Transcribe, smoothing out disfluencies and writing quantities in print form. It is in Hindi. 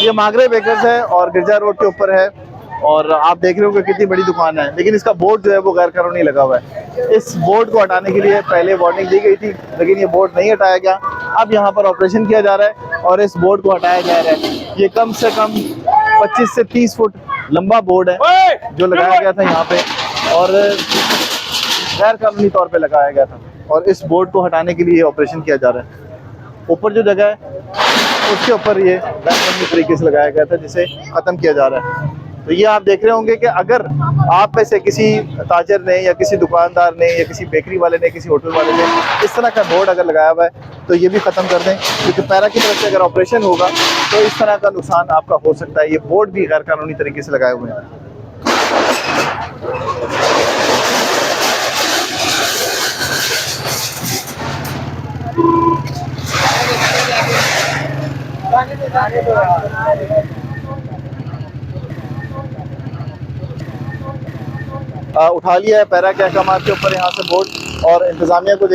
ये मागरे बेकर्स है और गिरजा रोड के ऊपर है और आप देख रहे हो कि कितनी बड़ी दुकान है, लेकिन इसका बोर्ड जो है वो गैर कानूनी लगा हुआ है। इस बोर्ड को हटाने के लिए पहले वार्निंग दी गई थी, लेकिन ये बोर्ड नहीं हटाया गया। अब यहाँ पर ऑपरेशन किया जा रहा है और इस बोर्ड को हटाया जा रहा है। ये कम से कम 25 से 30 फुट लंबा बोर्ड है जो लगाया गया था यहाँ पे और गैर कानूनी तौर पे लगाया गया था, और इस बोर्ड को हटाने के लिए ऑपरेशन किया जा रहा है। ऊपर जो जगह है उसके ऊपर ये गैर कानूनी तरीके से लगाया गया था, जिसे ख़त्म किया जा रहा है। तो ये आप देख रहे होंगे कि अगर आप में से किसी ताजर ने या किसी दुकानदार ने या किसी बेकरी वाले ने, किसी होटल वाले ने इस तरह का बोर्ड अगर लगाया हुआ है तो ये भी ख़त्म कर दें, क्योंकि पैरा की तरफ से अगर ऑपरेशन होगा तो इस तरह का नुकसान आपका हो सकता है। ये बोर्ड भी गैर कानूनी तरीके से लगाए हुए हैं। उठा लिया है पैरा के अहकामात के ऊपर यहाँ से बोर्ड, और इंतजामिया को